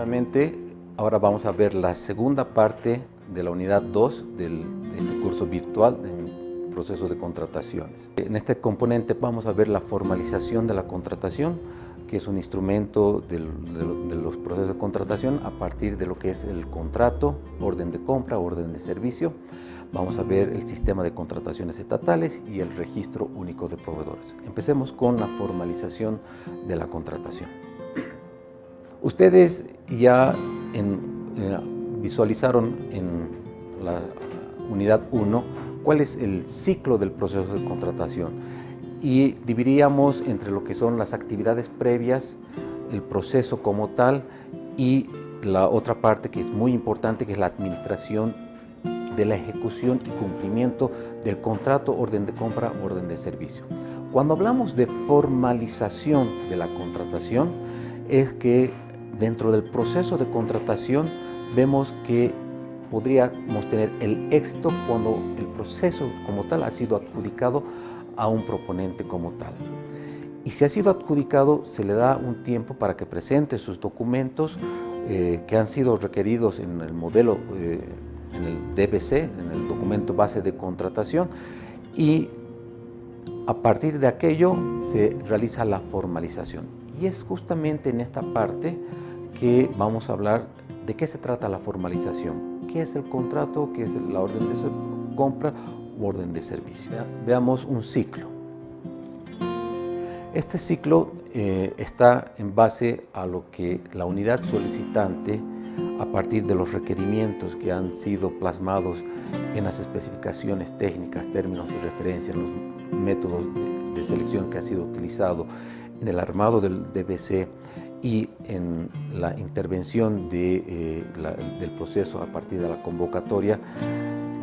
Nuevamente, ahora vamos a ver la segunda parte de la unidad 2 de este curso virtual en procesos de contrataciones. En este componente vamos a ver la formalización de la contratación, que es un instrumento de los procesos de contratación a partir de lo que es el contrato, orden de compra, orden de servicio. Vamos a ver el sistema de contrataciones estatales y el registro único de proveedores. Empecemos con la formalización de la contratación. Ustedes ya visualizaron en la unidad 1 cuál es el ciclo del proceso de contratación y dividiríamos entre lo que son las actividades previas, el proceso como tal y la otra parte que es muy importante, que es la administración de la ejecución y cumplimiento del contrato, orden de compra, orden de servicio. Cuando hablamos de formalización de la contratación, es que dentro del proceso de contratación vemos que podríamos tener el éxito cuando el proceso como tal ha sido adjudicado a un proponente como tal. Y si ha sido adjudicado, se le da un tiempo para que presente sus documentos que han sido requeridos en el modelo, en el DBC, en el documento base de contratación, y a partir de aquello se realiza la formalización. Y es justamente en esta parte que vamos a hablar de qué se trata la formalización, qué es el contrato, qué es la orden de compra u orden de servicio. Veamos un ciclo. Este ciclo está en base a lo que la unidad solicitante, a partir de los requerimientos que han sido plasmados en las especificaciones técnicas, términos de referencia, en los métodos de selección que ha sido utilizado en el armado del DBC y en la intervención del proceso a partir de la convocatoria,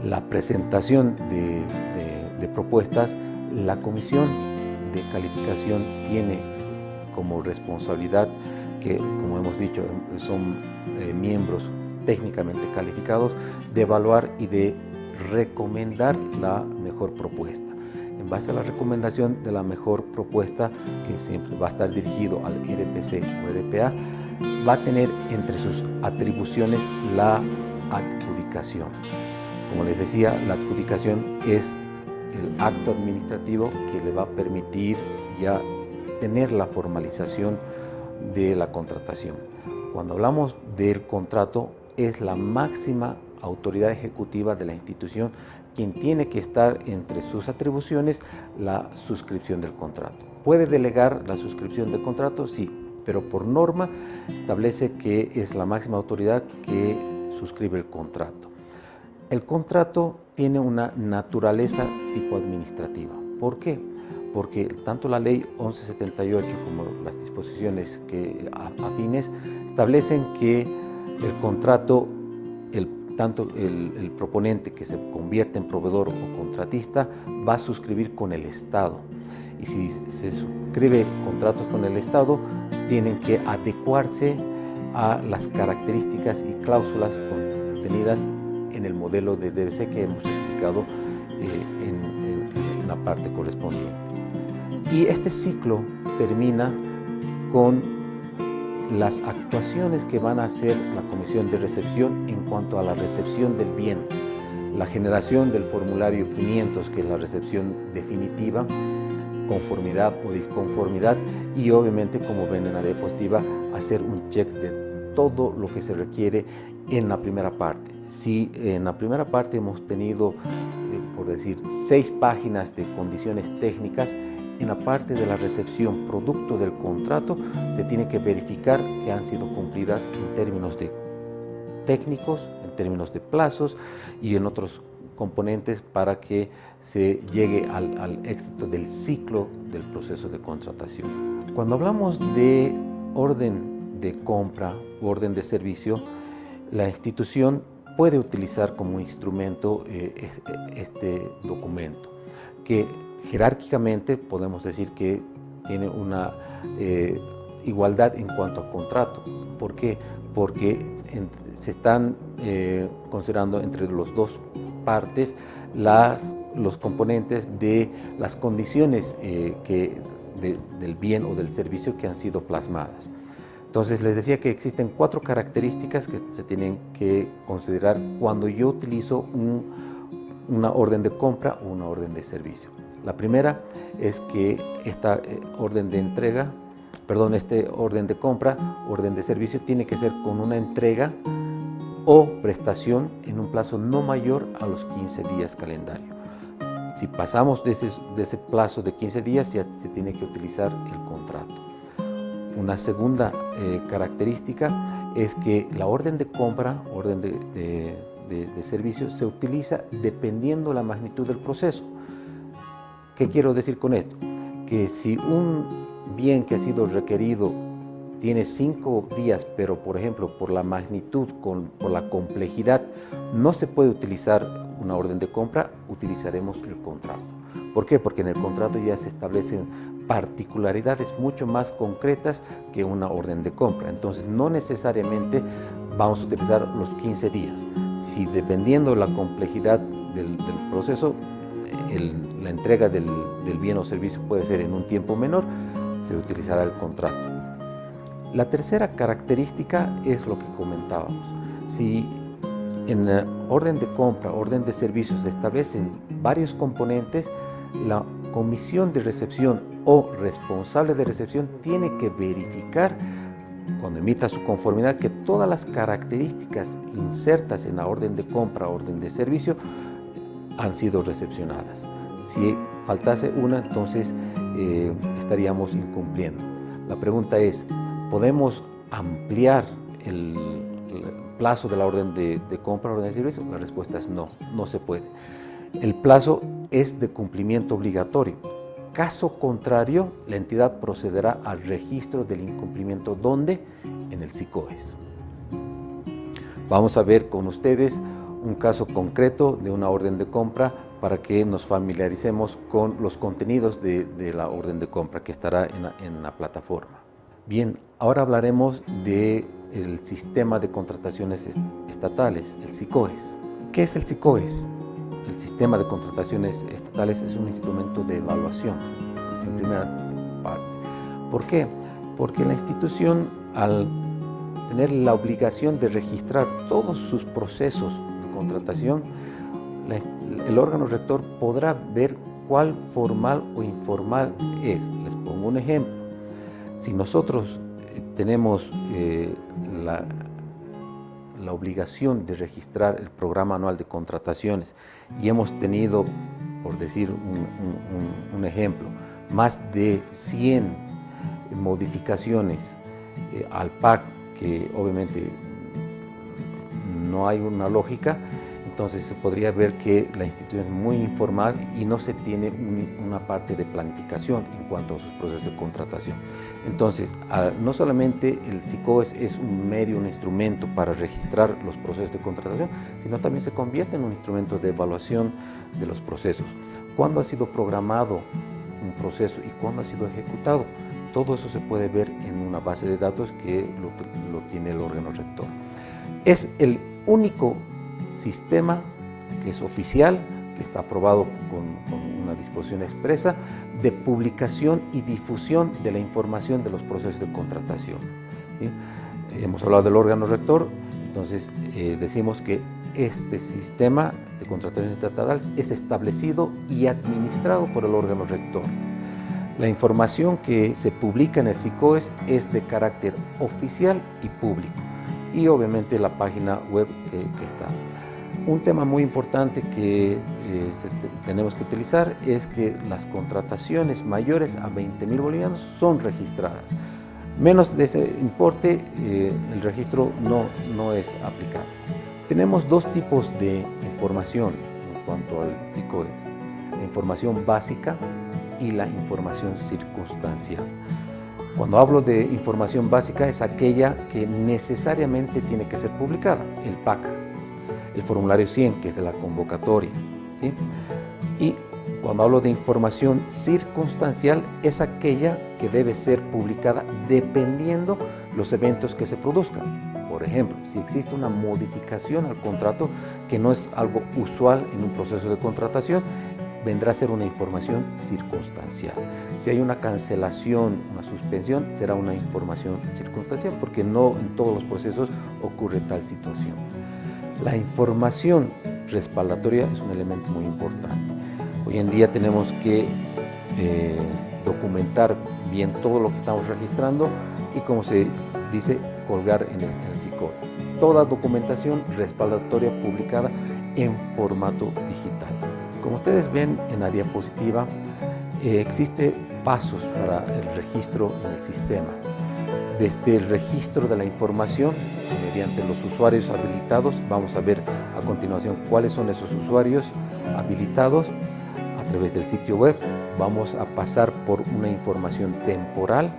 la presentación de propuestas, la comisión de calificación tiene como responsabilidad que, como hemos dicho, son miembros técnicamente calificados, de evaluar y de recomendar la mejor propuesta. En base a la recomendación de la mejor propuesta, que siempre va a estar dirigido al RPC o RPA, va a tener entre sus atribuciones la adjudicación. Como les decía, la adjudicación es el acto administrativo que le va a permitir ya tener la formalización de la contratación. Cuando hablamos del contrato, es la máxima autoridad ejecutiva de la institución quien tiene que estar entre sus atribuciones la suscripción del contrato. ¿Puede delegar la suscripción del contrato? Sí, pero por norma establece que es la máxima autoridad que suscribe el contrato. El contrato tiene una naturaleza tipo administrativa. ¿Por qué? Porque tanto la ley 1178 como las disposiciones afines establecen que el contrato, tanto el proponente que se convierte en proveedor o contratista va a suscribir con el Estado. Y si se suscribe contratos con el Estado, tienen que adecuarse a las características y cláusulas contenidas en el modelo de DBC que hemos explicado en la parte correspondiente. Y este ciclo termina con las actuaciones que van a hacer la comisión de recepción en cuanto a la recepción del bien, la generación del formulario 500, que es la recepción definitiva, conformidad o disconformidad, y obviamente, como ven en la diapositiva, hacer un check de todo lo que se requiere en la primera parte. Si en la primera parte hemos tenido, por decir, 6 páginas de condiciones técnicas, en la parte de la recepción producto del contrato se tiene que verificar que han sido cumplidas en términos de técnicos, en términos de plazos y en otros componentes para que se llegue al éxito del ciclo del proceso de contratación. Cuando hablamos de orden de compra u orden de servicio, la institución puede utilizar como instrumento este documento, que jerárquicamente podemos decir que tiene una igualdad en cuanto a contrato. ¿Por qué? Porque se están considerando entre las dos partes los componentes de las condiciones del bien o del servicio que han sido plasmadas. Entonces les decía que existen 4 características que se tienen que considerar cuando yo utilizo una orden de compra o una orden de servicio. La primera es que esta orden de compra, orden de servicio, tiene que ser con una entrega o prestación en un plazo no mayor a los 15 días calendario. Si pasamos de ese plazo de 15 días, ya se tiene que utilizar el contrato. Una segunda característica es que la orden de compra, orden de servicio, se utiliza dependiendo la magnitud del proceso. ¿Qué quiero decir con esto? Que si un bien que ha sido requerido tiene 5 días, pero por ejemplo por la magnitud, por la complejidad, no se puede utilizar una orden de compra, utilizaremos el contrato. ¿Por qué? Porque en el contrato ya se establecen particularidades mucho más concretas que una orden de compra. Entonces no necesariamente vamos a utilizar los 15 días. Si dependiendo de la complejidad del proceso, la entrega del bien o servicio puede ser en un tiempo menor, se utilizará el contrato. La tercera característica es lo que comentábamos. Si en la orden de compra, orden de servicio se establecen varios componentes, la comisión de recepción o responsable de recepción tiene que verificar, cuando emita su conformidad, que todas las características insertas en la orden de compra, orden de servicio, han sido recepcionadas. Si faltase una, entonces estaríamos incumpliendo. La pregunta es, ¿podemos ampliar el plazo de la orden de compra o orden de servicio? La respuesta es no, no se puede. El plazo es de cumplimiento obligatorio. Caso contrario, la entidad procederá al registro del incumplimiento. ¿Dónde? En el SICOES. Vamos a ver con ustedes un caso concreto de una orden de compra para que nos familiaricemos con los contenidos de la orden de compra que estará en la plataforma. Bien, ahora hablaremos del sistema de contrataciones estatales, el SICOES. ¿Qué es el SICOES? El sistema de contrataciones estatales es un instrumento de evaluación, en primera parte. ¿Por qué? Porque la institución, al tener la obligación de registrar todos sus procesos de contratación, el órgano rector podrá ver cuál formal o informal es. Les pongo un ejemplo. Si nosotros tenemos la obligación de registrar el programa anual de contrataciones y hemos tenido, por decir un ejemplo, más de 100 modificaciones al PAC, que obviamente no hay una lógica, entonces se podría ver que la institución es muy informal y no se tiene una parte de planificación en cuanto a sus procesos de contratación. Entonces, no solamente el SICOES es un medio, un instrumento para registrar los procesos de contratación, sino también se convierte en un instrumento de evaluación de los procesos. ¿Cuándo ha sido programado un proceso y cuándo ha sido ejecutado? Todo eso se puede ver en una base de datos que lo tiene el órgano rector. Es el único sistema que es oficial, que está aprobado con una disposición expresa de publicación y difusión de la información de los procesos de contratación. ¿Sí? Hemos hablado del órgano rector, entonces decimos que este sistema de contrataciones estatales es establecido y administrado por el órgano rector. La información que se publica en el SICOES es de carácter oficial y público, y obviamente la página web que está. Un tema muy importante que tenemos que utilizar es que las contrataciones mayores a 20.000 bolivianos son registradas. Menos de ese importe, el registro no es aplicable. Tenemos dos tipos de información en cuanto al SICOES: la información básica y la información circunstancial. Cuando hablo de información básica, es aquella que necesariamente tiene que ser publicada, el PAC, el formulario 100, que es de la convocatoria, ¿sí? Y cuando hablo de información circunstancial, es aquella que debe ser publicada dependiendo los eventos que se produzcan. Por ejemplo, si existe una modificación al contrato, que no es algo usual en un proceso de contratación, vendrá a ser una información circunstancial. Si hay una cancelación, una suspensión, será una información circunstancial porque no en todos los procesos ocurre tal situación. La información respaldatoria es un elemento muy importante. Hoy en día tenemos que documentar bien todo lo que estamos registrando y, como se dice, colgar en el SICOE. Toda documentación respaldatoria publicada en formato digital. Como ustedes ven en la diapositiva, existen pasos para el registro en el sistema. Desde el registro de la información, mediante los usuarios habilitados, vamos a ver a continuación cuáles son esos usuarios habilitados. A través del sitio web vamos a pasar por una información temporal.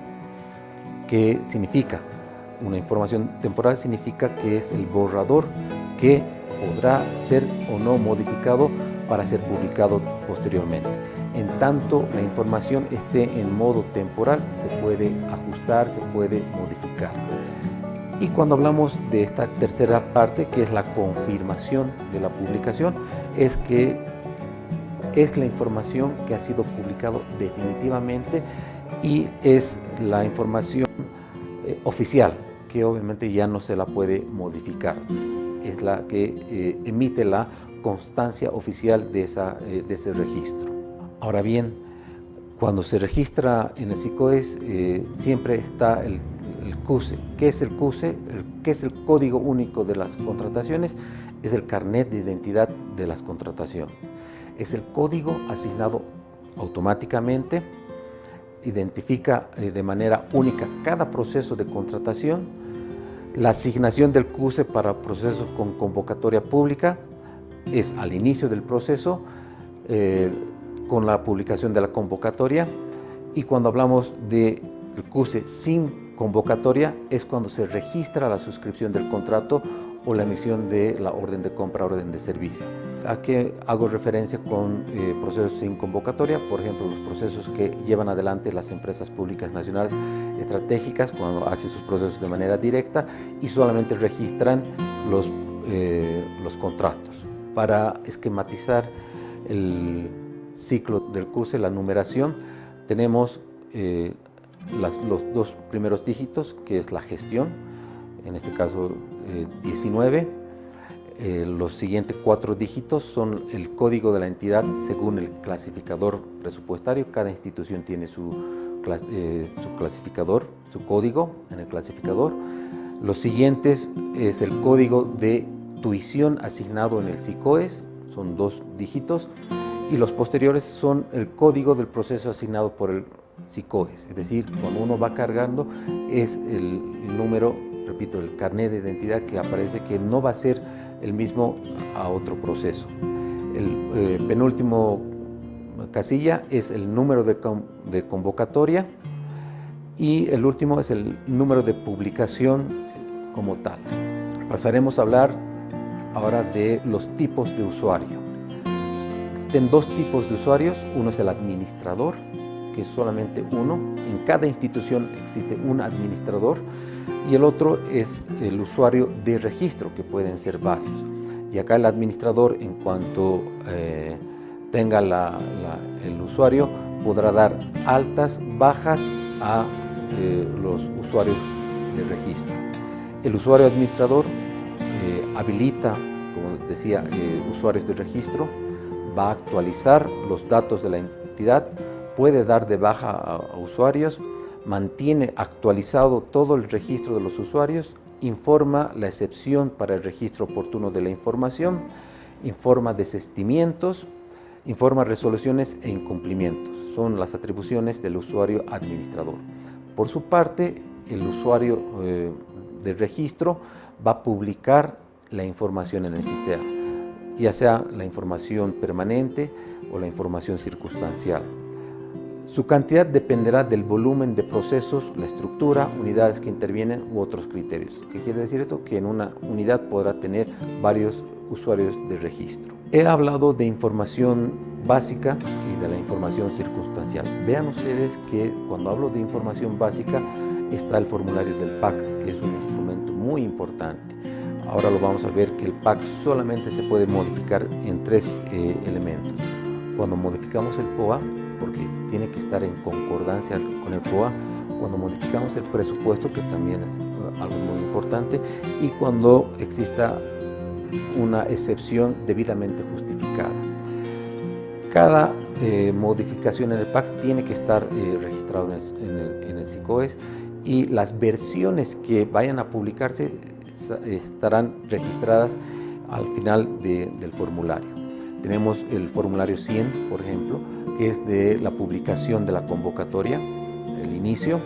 ¿Qué significa? Una información temporal significa que es el borrador que podrá ser o no modificado para ser publicado posteriormente. En tanto la información esté en modo temporal, se puede ajustar, se puede modificar. Y cuando hablamos de esta tercera parte, que es la confirmación de la publicación, es que es la información que ha sido publicado definitivamente y es la información oficial, que obviamente ya no se la puede modificar. Es la que emite la constancia oficial de ese registro. Ahora bien, cuando se registra en el SICOE siempre está el CUSE. ¿Qué es el CUSE? ¿Qué es el Código Único de las Contrataciones? Es el carnet de identidad de las contrataciones. Es el código asignado automáticamente, identifica de manera única cada proceso de contratación. La asignación del CUSE para procesos con convocatoria pública es al inicio del proceso, con la publicación de la convocatoria, y cuando hablamos del CUSE sin convocatoria es cuando se registra la suscripción del contrato o la emisión de la orden de compra, orden de servicio. ¿A qué hago referencia con procesos sin convocatoria? Por ejemplo, los procesos que llevan adelante las empresas públicas nacionales estratégicas cuando hacen sus procesos de manera directa y solamente registran los contratos. Para esquematizar el ciclo del CUSE, la numeración, tenemos los dos primeros dígitos, que es la gestión, en este caso 19. Los siguientes 4 dígitos son el código de la entidad según el clasificador presupuestario. Cada institución tiene su clasificador, su código en el clasificador. Los siguientes es el código de tuición asignado en el SICOES, son 2 dígitos. Y los posteriores son el código del proceso asignado por el SICOES. Es decir, cuando uno va cargando es el número, repito, el carnet de identidad que aparece, que no va a ser el mismo a otro proceso. El penúltimo casilla es el número de convocatoria y el último es el número de publicación como tal. Pasaremos a hablar ahora de los tipos de usuario. Existen 2 tipos de usuarios. Uno es el administrador, que es solamente uno. En cada institución existe un administrador. Y el otro es el usuario de registro, que pueden ser varios. Y acá el administrador, en cuanto tenga el usuario, podrá dar altas, bajas a los usuarios de registro. El usuario administrador habilita, como decía, usuarios de registro, va a actualizar los datos de la entidad, puede dar de baja a usuarios, mantiene actualizado todo el registro de los usuarios, informa la excepción para el registro oportuno de la información, informa desistimientos, informa resoluciones e incumplimientos. Son las atribuciones del usuario administrador. Por su parte, el usuario de registro va a publicar la información en el sistema, ya sea la información permanente o la información circunstancial. Su cantidad dependerá del volumen de procesos, la estructura, unidades que intervienen u otros criterios. ¿Qué quiere decir esto? Que en una unidad podrá tener varios usuarios de registro. He hablado de información básica y de la información circunstancial. Vean ustedes que cuando hablo de información básica está el formulario del PAC, que es un instrumento muy importante. Ahora lo vamos a ver que el PAC solamente se puede modificar en 3 elementos. cuando modificamos el POA, porque tiene que estar en concordancia con el POA, cuando modificamos el presupuesto, que también es algo muy importante, y cuando exista una excepción debidamente justificada. Cada modificación en el PAC tiene que estar registrado en el SICOES, y las versiones que vayan a publicarse estarán registradas al final del formulario. Tenemos el formulario 100, por ejemplo, que es de la publicación de la convocatoria, el inicio.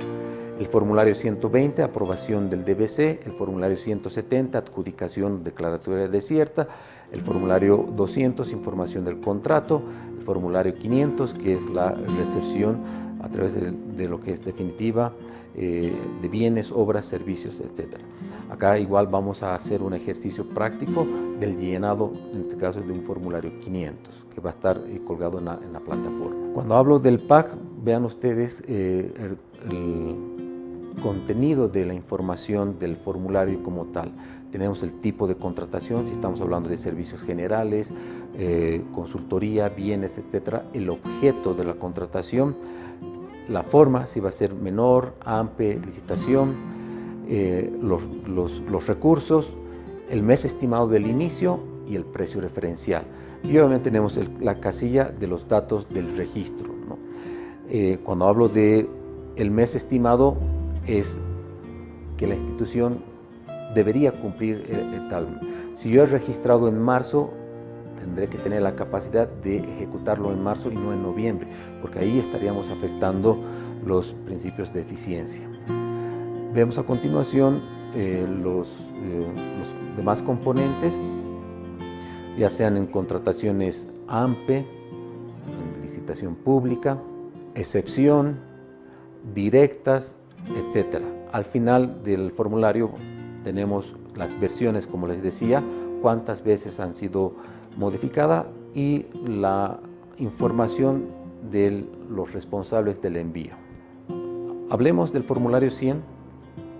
El formulario 120, aprobación del DBC. El formulario 170, adjudicación declaratoria desierta. El formulario 200, información del contrato. El formulario 500, que es la recepción a través de lo que es definitiva de bienes, obras, servicios, etc. Acá igual vamos a hacer un ejercicio práctico del llenado, en este caso de un formulario 500, que va a estar colgado en la plataforma. Cuando hablo del PAC, vean ustedes el contenido de la información del formulario como tal. Tenemos el tipo de contratación, si estamos hablando de servicios generales, consultoría, bienes, etc. El objeto de la contratación, la forma, si va a ser menor, AMPE, licitación, los recursos, el mes estimado del inicio y el precio referencial. Y obviamente tenemos la casilla de los datos del registro, ¿no? Cuando hablo de el mes estimado, es que la institución debería cumplir tal. Si yo he registrado en marzo, tendré que tener la capacidad de ejecutarlo en marzo y no en noviembre, porque ahí estaríamos afectando los principios de eficiencia. Vemos a continuación los demás componentes, ya sean en contrataciones AMPE, en licitación pública, excepción, directas, etc. Al final del formulario tenemos las versiones, como les decía, cuántas veces han sido modificadas y la información de los responsables del envío. Hablemos del formulario 100,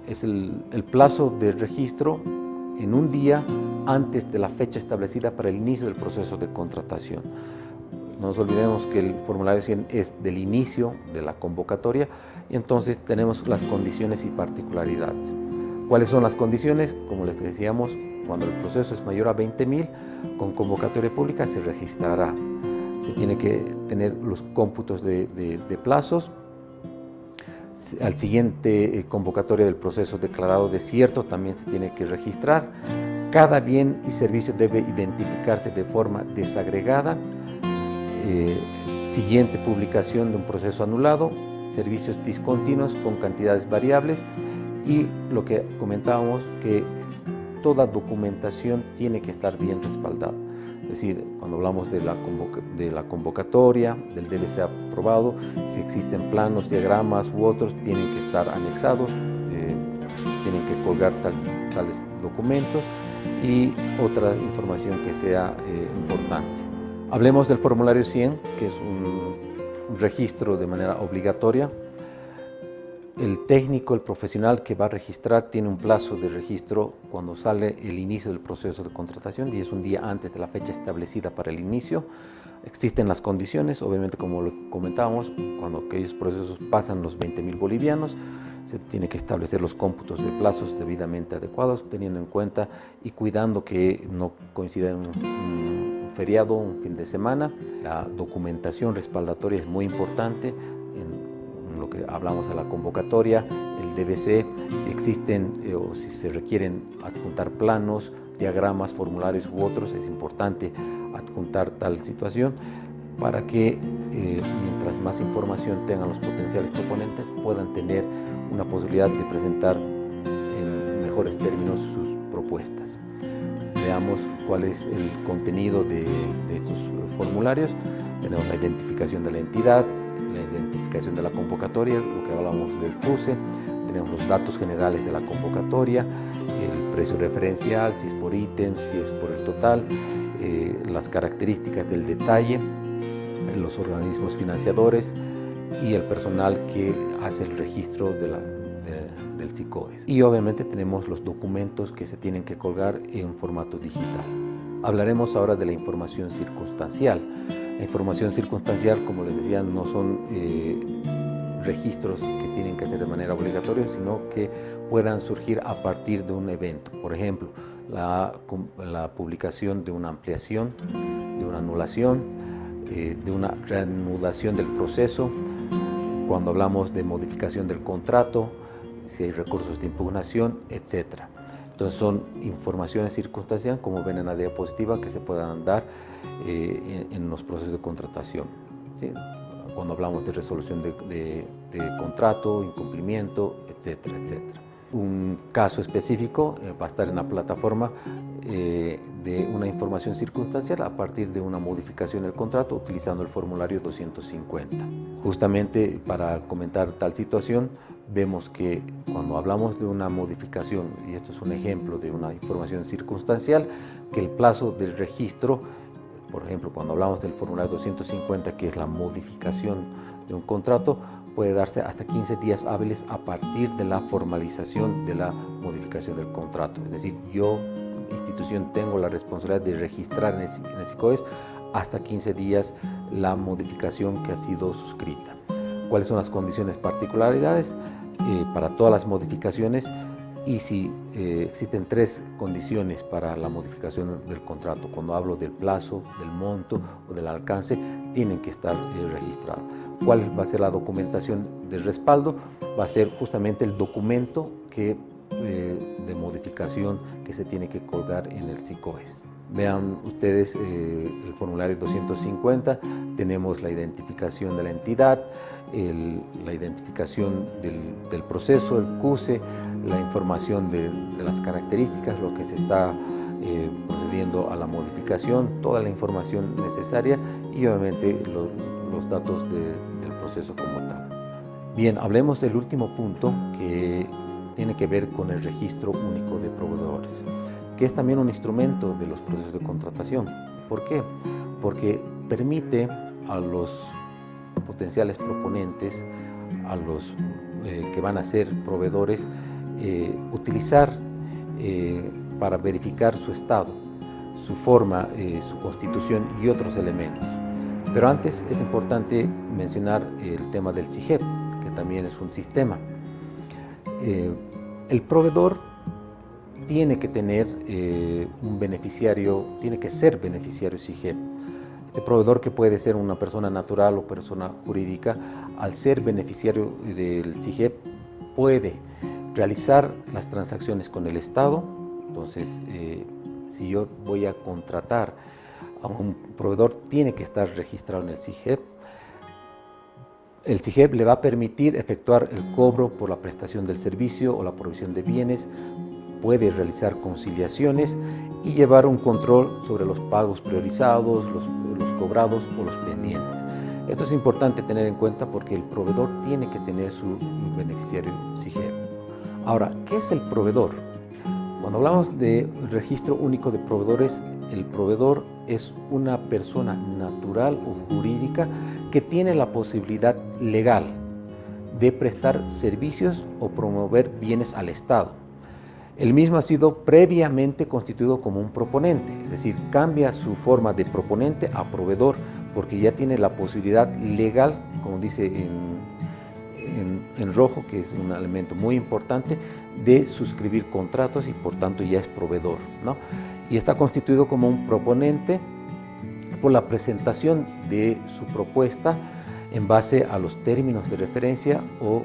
es el plazo de registro en un día antes de la fecha establecida para el inicio del proceso de contratación. No nos olvidemos que el formulario 100 es del inicio de la convocatoria, y entonces tenemos las condiciones y particularidades. ¿Cuáles son las condiciones? Como les decíamos, cuando el proceso es mayor a 20.000, con convocatoria pública se registrará. Se tiene que tener los cómputos de plazos. Al siguiente convocatoria del proceso declarado desierto también se tiene que registrar. Cada bien y servicio debe identificarse de forma desagregada. Siguiente publicación de un proceso anulado, servicios discontinuos con cantidades variables, y lo que comentábamos, que toda documentación tiene que estar bien respaldada. Es decir, cuando hablamos de la convocatoria, del DBC aprobado, si existen planos, diagramas u otros, tienen que estar anexados, tienen que colgar tales documentos y otra información que sea importante. Hablemos del formulario 100, que es un registro de manera obligatoria. El técnico, el profesional que va a registrar, tiene un plazo de registro cuando sale el inicio del proceso de contratación, y es un día antes de la fecha establecida para el inicio. Existen las condiciones, obviamente, como lo comentábamos, cuando aquellos procesos pasan los 20.000 bolivianos, se tiene que establecer los cómputos de plazos debidamente adecuados, teniendo en cuenta y cuidando que no coincida un feriado, un fin de semana. La documentación respaldatoria es muy importante. En lo que hablamos de la convocatoria, el DBC, si existen o si se requieren adjuntar planos, diagramas, formularios u otros, es importante adjuntar tal situación para que mientras más información tengan los potenciales proponentes, puedan tener una posibilidad de presentar en mejores términos sus propuestas. Veamos cuál es el contenido de estos formularios. Tenemos la identificación de la entidad, la identificación de la convocatoria, lo que hablamos del cruce, tenemos los datos generales de la convocatoria, el precio referencial, si es por ítem, si es por el total, las características del detalle, los organismos financiadores y el personal que hace el registro del SICOES. Y obviamente tenemos los documentos que se tienen que colgar en formato digital. Hablaremos ahora de la información circunstancial. La información circunstancial, como les decía, no son registros que tienen que hacer de manera obligatoria, sino que puedan surgir a partir de un evento. Por ejemplo, la publicación de una ampliación, de una anulación, de una reanudación del proceso, cuando hablamos de modificación del contrato, si hay recursos de impugnación, etc. Entonces son informaciones circunstanciales, como ven en la diapositiva, que se puedan dar en los procesos de contratación, ¿sí? Cuando hablamos de resolución de contrato, incumplimiento, etcétera, etcétera. Un caso específico va a estar en la plataforma de una información circunstancial a partir de una modificación del contrato utilizando el formulario 250. Justamente para comentar tal situación, vemos que cuando hablamos de una modificación, y esto es un ejemplo de una información circunstancial, que el plazo del registro, por ejemplo, cuando hablamos del formulario 250, que es la modificación de un contrato, puede darse hasta 15 días hábiles a partir de la formalización de la modificación del contrato. Es decir, yo, institución, tengo la responsabilidad de registrar en el SICOES hasta 15 días la modificación que ha sido suscrita. ¿Cuáles son las condiciones, particularidades para todas las modificaciones? Y si existen 3 condiciones para la modificación del contrato, cuando hablo del plazo, del monto o del alcance, tienen que estar registrados. ¿Cuál va a ser la documentación de respaldo? Va a ser justamente el documento de modificación que se tiene que colgar en el SICOES. Vean ustedes el formulario 250, tenemos la identificación de la entidad, la identificación del proceso, el CUSE, la información de las características, lo que se está procediendo a la modificación, toda la información necesaria y obviamente los datos del proceso como tal. Bien, hablemos del último punto, que tiene que ver con el registro único de proveedores, que es también un instrumento de los procesos de contratación. ¿Por qué? Porque permite a los potenciales proponentes, a los que van a ser proveedores, utilizar para verificar su estado, su forma, su constitución y otros elementos. Pero antes es importante mencionar el tema del SIGEP, que también es un sistema. El proveedor tiene que tener un beneficiario, tiene que ser beneficiario SIGEP. Este proveedor, que puede ser una persona natural o persona jurídica, al ser beneficiario del SIGEP puede realizar las transacciones con el Estado. Entonces, si yo voy a contratar a un proveedor, tiene que estar registrado en el SIGEP. El SIGEP le va a permitir efectuar el cobro por la prestación del servicio o la provisión de bienes, puede realizar conciliaciones y llevar un control sobre los pagos priorizados, los cobrados o los pendientes. Esto es importante tener en cuenta porque el proveedor tiene que tener su beneficiario SIGEP. Ahora, ¿qué es el proveedor? Cuando hablamos de registro único de proveedores, el proveedor es una persona natural o jurídica que tiene la posibilidad legal de prestar servicios o promover bienes al Estado. El mismo ha sido previamente constituido como un proponente, es decir, cambia su forma de proponente a proveedor porque ya tiene la posibilidad legal, como dice en rojo, que es un elemento muy importante, de suscribir contratos y por tanto ya es proveedor, ¿no? Y está constituido como un proponente por la presentación de su propuesta en base a los términos de referencia o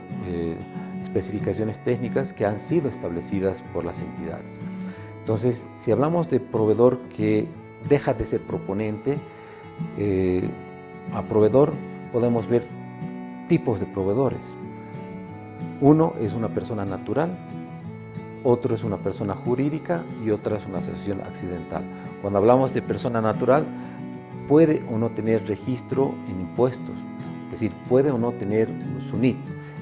especificaciones técnicas que han sido establecidas por las entidades. Entonces, si hablamos de proveedor que deja de ser proponente a proveedor, podemos ver tipos de proveedores. Uno es una persona natural, otro es una persona jurídica y otra es una asociación accidental. Cuando hablamos de persona natural, puede o no tener registro en impuestos, es decir, puede o no tener SUNIT,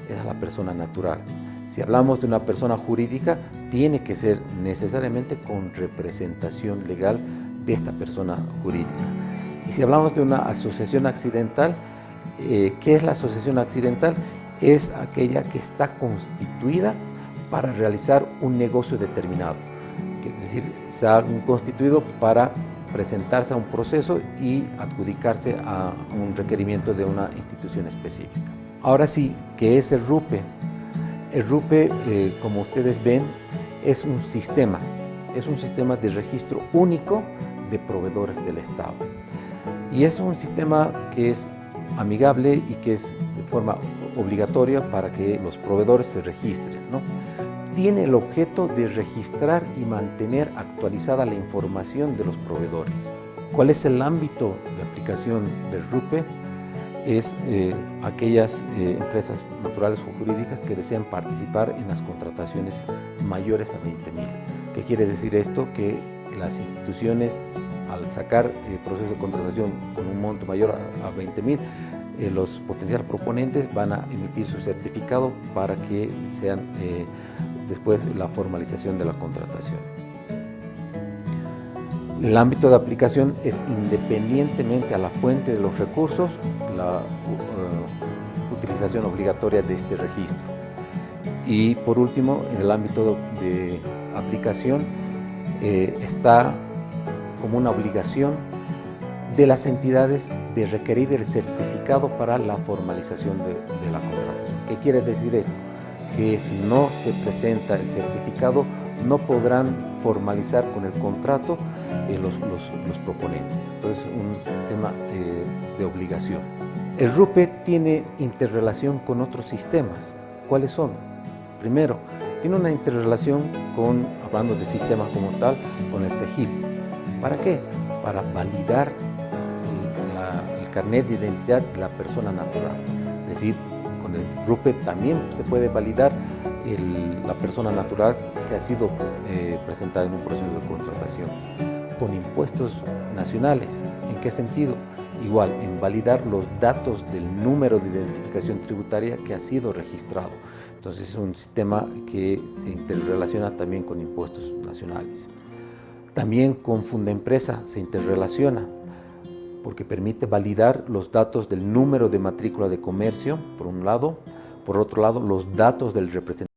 esa es la persona natural. Si hablamos de una persona jurídica, tiene que ser necesariamente con representación legal de esta persona jurídica. Y si hablamos de una asociación accidental, ¿qué es la asociación accidental? Es aquella que está constituida para realizar un negocio determinado. Es decir, se ha constituido para presentarse a un proceso y adjudicarse a un requerimiento de una institución específica. Ahora sí, ¿qué es el RUPE? El RUPE, como ustedes ven, es un sistema de registro único de proveedores del Estado. Y es un sistema que es amigable y que es de forma obligatoria para que los proveedores se registren, ¿no? Tiene el objeto de registrar y mantener actualizada la información de los proveedores. ¿Cuál es el ámbito de aplicación del RUPE? Es aquellas empresas naturales o jurídicas que desean participar en las contrataciones mayores a 20.000. ¿Qué quiere decir esto? Que las instituciones, al sacar el proceso de contratación con un monto mayor a 20.000, los potenciales proponentes van a emitir su certificado para que sean después la formalización de la contratación. El ámbito de aplicación es independientemente a la fuente de los recursos, la utilización obligatoria de este registro. Y por último, en el ámbito de aplicación está como una obligación de las entidades de requerir el certificado para la formalización de la contratación. ¿Qué quiere decir esto? Que si no se presenta el certificado, no podrán formalizar con el contrato los proponentes. Entonces, un tema de obligación. El RUPE tiene interrelación con otros sistemas. ¿Cuáles son? Primero, tiene una interrelación hablando de sistemas como tal, con el CEGIP. ¿Para qué? Para validar el carnet de identidad de la persona natural. Es decir, con el RUPE también se puede validar la persona natural que ha sido presentada en un proceso de contratación. Con impuestos nacionales, ¿en qué sentido? Igual, en validar los datos del número de identificación tributaria que ha sido registrado. Entonces es un sistema que se interrelaciona también con impuestos nacionales. También con Fundempresa se interrelaciona porque permite validar los datos del número de matrícula de comercio, por un lado, por otro lado, los datos del representante